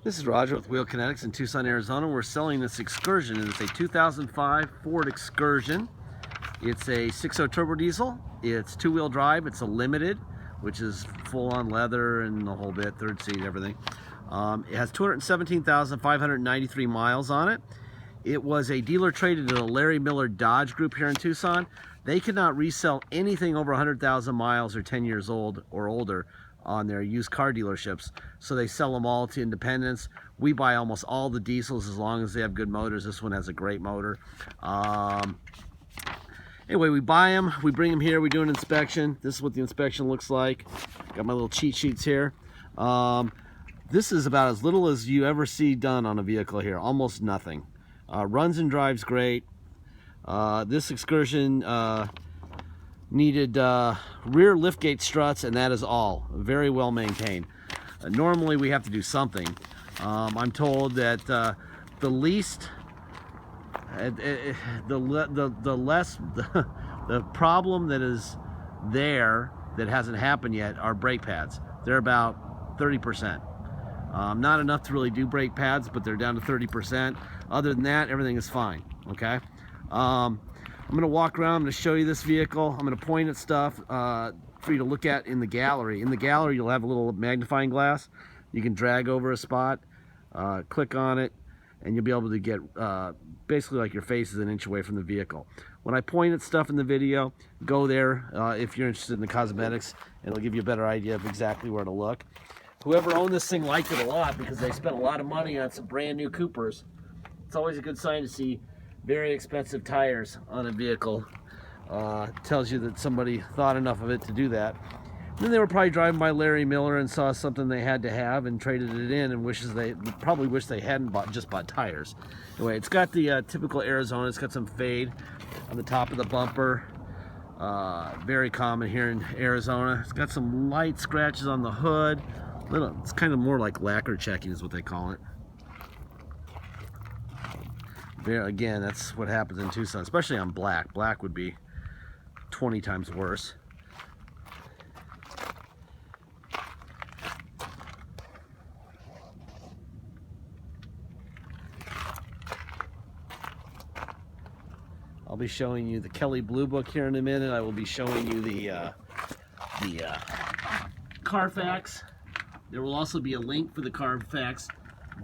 This is Roger with Wheel Kinetics in Tucson, Arizona. We're selling this Excursion. It's a 2005 Ford Excursion. It's a 6.0 turbo diesel. It's two-wheel drive. It's a limited, which is full-on leather and the whole bit, third seat, everything. It has 217,593 miles on it. It was a dealer traded to the Larry Miller Dodge Group here in Tucson. They could not resell anything over 100,000 miles or 10 years old or older on their used car dealerships, so they sell them all to independents. We buy almost all the diesels as long as they have good motors. This one has a great motor. Anyway, we buy them, we bring them here, we do an inspection. This is what the inspection looks like. Got my little cheat sheets here. This is about as little as you ever see done on a vehicle here, almost nothing. Runs and drives great. This Excursion needed rear liftgate struts, and that is all. Very well maintained. Normally we have to do something. I'm told that the least, the problem that is there that hasn't happened yet are brake pads. They're about 30%. Not enough to really do brake pads, but they're down to 30%. Other than that, everything is fine. Okay. I'm going to walk around, I'm going to show you this vehicle, I'm going to point at stuff for you to look at in the gallery. In the gallery you'll have a little magnifying glass. You can drag over a spot, click on it, and you'll be able to get basically like your face is an inch away from the vehicle. When I point at stuff in the video, go there if you're interested in the cosmetics, and it'll give you a better idea of exactly where to look. Whoever owned this thing liked it a lot because they spent a lot of money on some brand new Coopers. It's always a good sign to see very expensive tires on a vehicle. Tells you that somebody thought enough of it to do that. And then they were probably driving by Larry Miller and saw something they had to have and traded it in, and probably wish they hadn't just bought tires. Anyway, it's got the typical Arizona. It's got some fade on the top of the bumper. Very common here in Arizona. It's got some light scratches on the hood. It's kind of more like lacquer checking is what they call it. Again, that's what happens in Tucson, especially on black. Black would be 20 times worse. I'll be showing you the Kelley Blue Book here in a minute. I will be showing you the Carfax. There will also be a link for the Carfax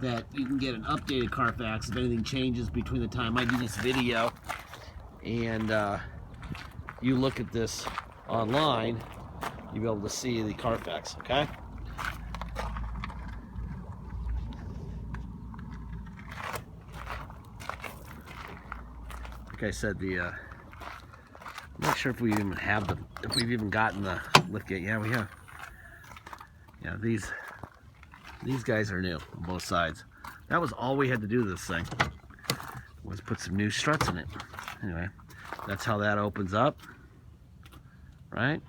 that you can get an updated Carfax if anything changes between the time I do this video and you look at this online. You'll be able to see the Carfax, okay? Like I said, I'm not sure if we even have them, if we've even gotten the liftgate. Yeah, we have. Yeah, these guys are new on both sides. That was all we had to do to this thing, was put some new struts in it. Anyway, that's how that opens up, right?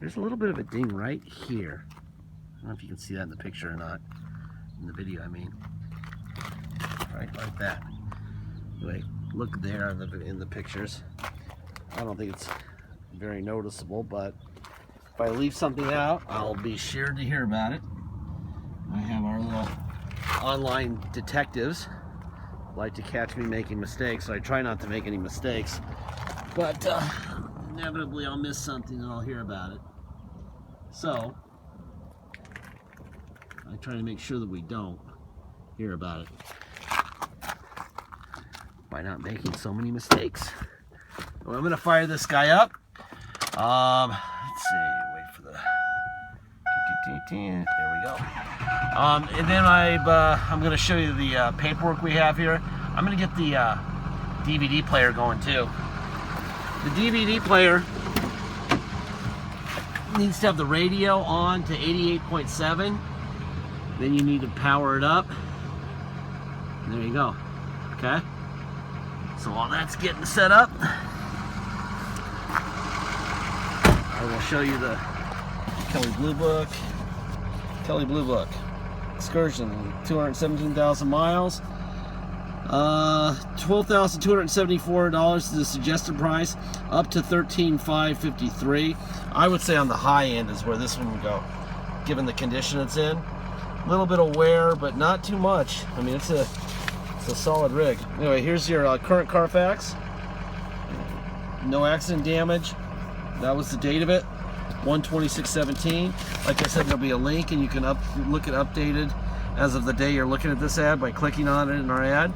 There's a little bit of a ding right here. I don't know if you can see that in the picture or not. In the video, I mean. Right like that. Anyway, look there in the pictures. I don't think it's very noticeable, but if I leave something out, I'll be sure to hear about it. I have our little online detectives like to catch me making mistakes, so I try not to make any mistakes, but inevitably I'll miss something and I'll hear about it. So I try to make sure that we don't hear about it by not making so many mistakes. Well, I'm going to fire this guy up. Let's see, wait for the... There we go. And then I'm going to show you the paperwork we have here. I'm going to get the DVD player going too. The DVD player needs to have the radio on to 88.7. Then you need to power it up. And there you go. Okay? So while that's getting set up, I will show you the Kelley Blue Book. Kelley Blue Book. Excursion, 217,000 miles. $12,274 is the suggested price, up to $13,553. I would say on the high end is where this one would go, given the condition it's in. A little bit of wear, but not too much. I mean, it's a solid rig. Anyway, here's your current Carfax. No accident damage. That was the date of it, 1/26/17. Like I said, there'll be a link, and you can look at updated as of the day you're looking at this ad by clicking on it in our ad.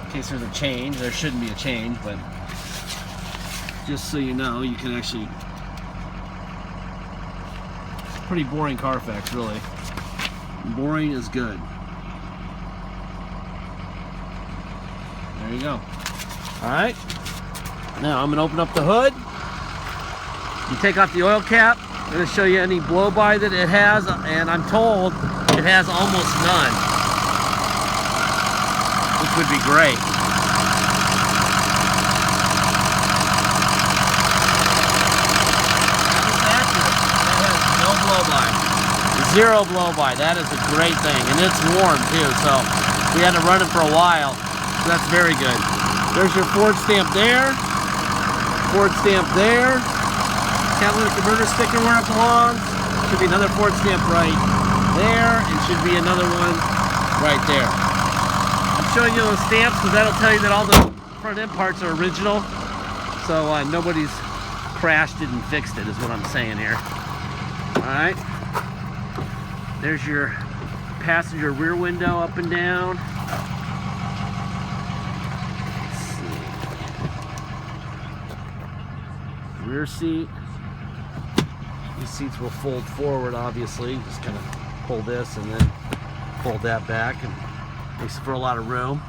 In case there's a change, there shouldn't be a change, but just so you know, you can actually. Pretty boring Carfax, really. Boring is good. There you go. All right. Now I'm going to open up the hood. You take off the oil cap. I'm going to show you any blow-by that it has, and I'm told it has almost none, which would be great. That was accurate. It has no blow-by. Zero blow-by. That is a great thing, and it's warm too, so we had to run it for a while, so that's very good. There's your Ford stamp there, Ford stamp there, catalytic converter sticker where it belongs. Should be another Ford stamp right there, and should be another one right there. I'm showing you those stamps because that'll tell you that all the front end parts are original, so nobody's crashed it and fixed it, is what I'm saying here. All right. There's your passenger rear window up and down. Let's see. Rear seat. These seats will fold forward, obviously. Just kind of pull this and then fold that back, and makes for a lot of room.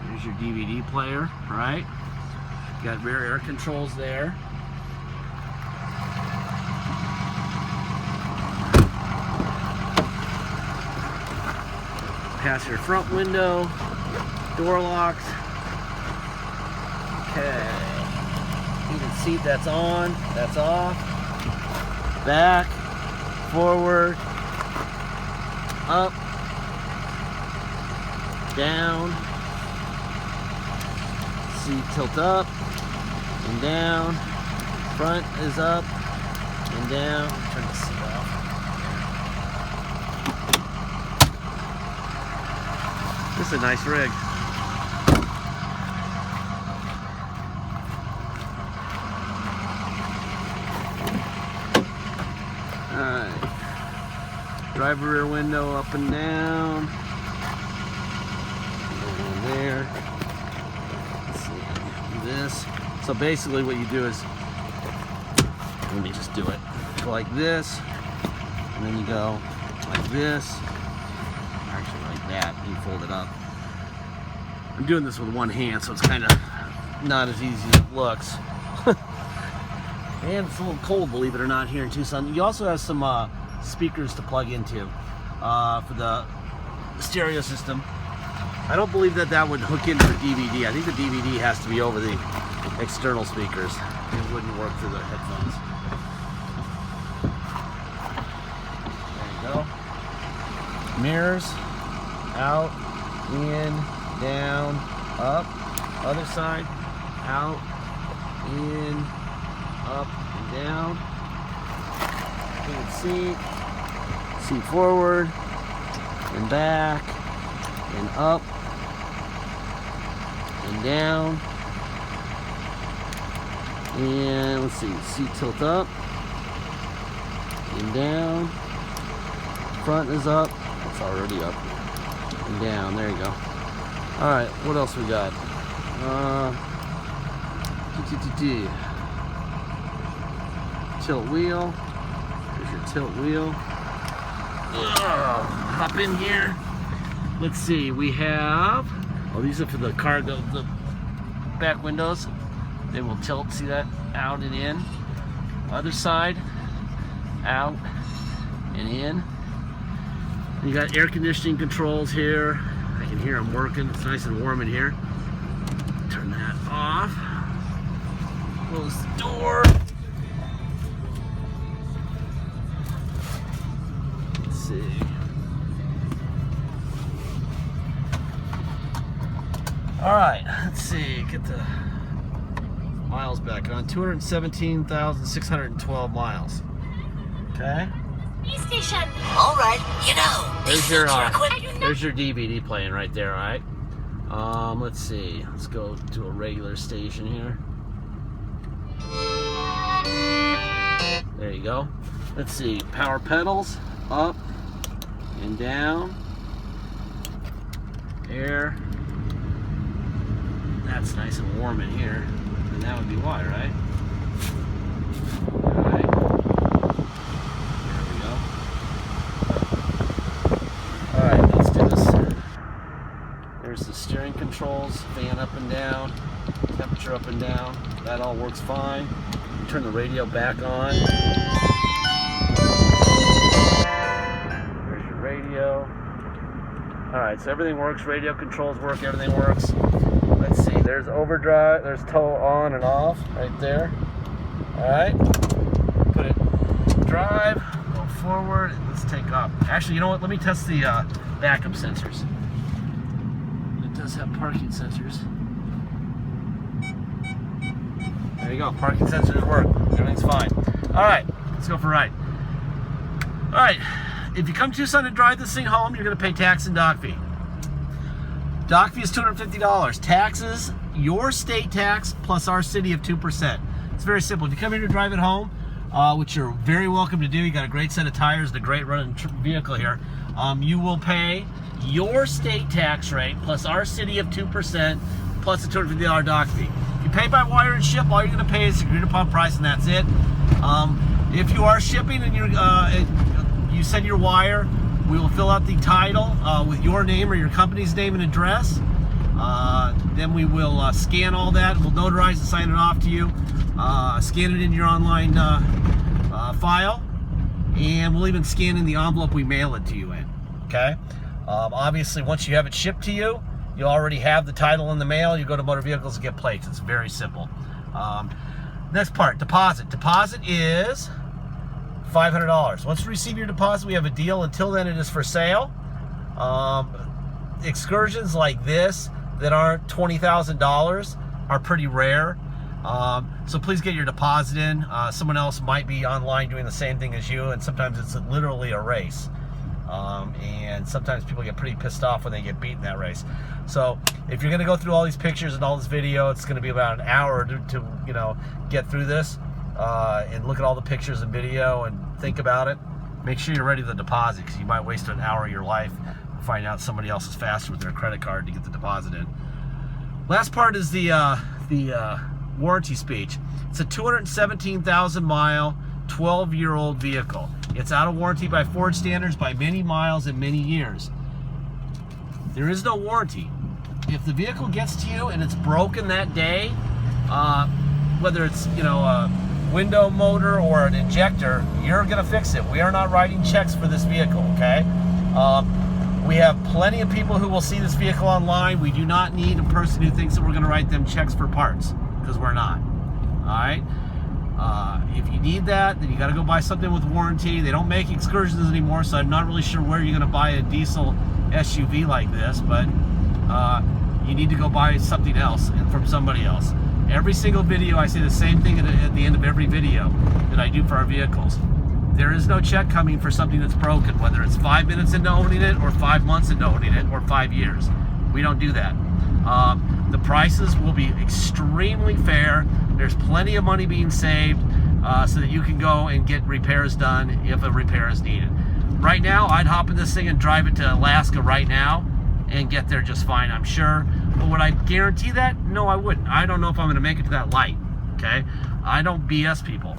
Here's your DVD player, right? Got rear air controls there. Passenger front window, door locks. Okay. Heated seat, that's on, that's off. Back, forward, up, down. Seat tilt up and down. Front is up and down. Turn the seat off. This is a nice rig. Alright. Driver rear window up and down. Go there. Let's see. Do this. So basically what you do is, let me just do it. Go like this, and then you go like this. That, and you fold it up. I'm doing this with one hand, so it's kind of not as easy as it looks. And it's a little cold, believe it or not, here in Tucson. You also have some speakers to plug into for the stereo system. I don't believe that would hook into the DVD. I think the DVD has to be over the external speakers. It wouldn't work through the headphones. There you go. Mirrors. Out, in, down, up. Other side. Out, in, up, and down. Heated seat. Seat forward, and back, and up, and down. And let's see, seat tilt up, and down. Front is up. It's already up. And down. There you go. Alright, what else we got? Tilt wheel. There's your tilt wheel. Hop in here. Let's see, we have, oh, these are for the cargo, the back windows. They will tilt, see that? Out and in. Other side, out and in. You got air conditioning controls here. I can hear them working. It's nice and warm in here. Turn that off. Close the door. Let's see. All right, let's see, get the miles back on. 217,612 miles. Okay. Station. All right, you know. There's your DVD playing right there. All right. Let's see. Let's go to a regular station here. There you go. Let's see. Power pedals up and down. Air. That's nice and warm in here. And that would be why, right? All right. There we go. All right, let's do this. There's the steering controls, fan up and down, temperature up and down. That all works fine. Turn the radio back on. There's your radio. All right, so everything works. Radio controls work. Everything works. Let's see. There's overdrive. There's tow on and off right there. All right. Put it drive. Go forward. And let's take off. Actually, you know what? Let me test the backup sensors. It does have parking sensors. There you go. Parking sensors work. Everything's fine. All right. Let's go for a ride. All right. If you come to Tucson to drive this thing home, you're going to pay tax and dock fee. Dock fee is $250. Taxes, your state tax plus our city of 2%. It's very simple. If you come here to drive it home, which you're very welcome to do, you got a great set of tires and a great running vehicle here, you will pay your state tax rate plus our city of 2% plus a $250 dock fee. If you pay by wire and ship, all you're going to pay is the agreed upon price, and that's it. If you are shipping and you send your wire, we will fill out the title with your name or your company's name and address. Then we will scan all that. We'll notarize and sign it off to you. Scan it in your online file, and we'll even scan in the envelope we mail it to you in. Okay. Obviously, once you have it shipped to you, you already have the title in the mail. You go to Motor Vehicles and get plates. It's very simple. Next part, deposit. Deposit is $500. Once you receive your deposit, we have a deal. Until then, it is for sale. Excursions like this that aren't $20,000 are pretty rare. So please get your deposit in. Someone else might be online doing the same thing as you, and sometimes it's literally a race. And sometimes people get pretty pissed off when they get beat in that race. So if you're going to go through all these pictures and all this video, it's going to be about an hour to get through this and look at all the pictures and video and think about it. Make sure you're ready to deposit, because you might waste an hour of your life and find out somebody else is faster with their credit card to get the deposit in. Last part is the warranty speech. It's a 217,000 mile, 12-year-old vehicle. It's out of warranty by Ford standards by many miles and many years. There is no warranty. If the vehicle gets to you and it's broken that day, whether it's a window motor or an injector, you're gonna fix it. We are not writing checks for this vehicle, okay? We have plenty of people who will see this vehicle online. We do not need a person who thinks that we're gonna write them checks for parts, because we're not, all right? If you need that, then you got to go buy something with warranty. They don't make Excursions anymore, so I'm not really sure where you're going to buy a diesel SUV like this, but you need to go buy something else and from somebody else. Every single video, I say the same thing at the end of every video that I do for our vehicles. There is no check coming for something that's broken, whether it's 5 minutes into owning it or 5 months into owning it or 5 years. We don't do that. The prices will be extremely fair. There's plenty of money being saved so that you can go and get repairs done if a repair is needed. Right now, I'd hop in this thing and drive it to Alaska right now and get there just fine, I'm sure. But would I guarantee that? No, I wouldn't. I don't know if I'm going to make it to that light, okay? I don't BS people.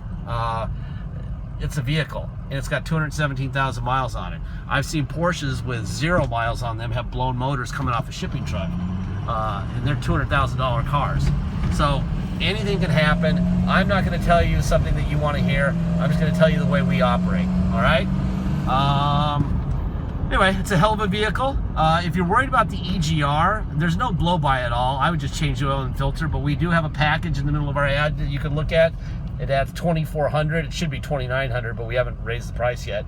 It's a vehicle, and it's got 217,000 miles on it. I've seen Porsches with 0 miles on them have blown motors coming off a shipping truck, and they're $200,000 cars. So anything can happen. I'm not going to tell you something that you want to hear. I'm just going to tell you the way we operate, all right? Anyway, it's a hell of a vehicle. If you're worried about the EGR, there's no blow-by at all. I would just change the oil and filter, but we do have a package in the middle of our ad that you can look at. It adds $2,400. It should be $2,900, but we haven't raised the price yet.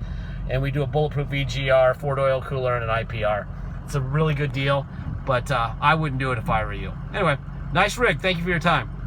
And we do a bulletproof EGR, Ford oil cooler, and an IPR. It's a really good deal. but I wouldn't do it if I were you. Anyway, nice rig. Thank you for your time.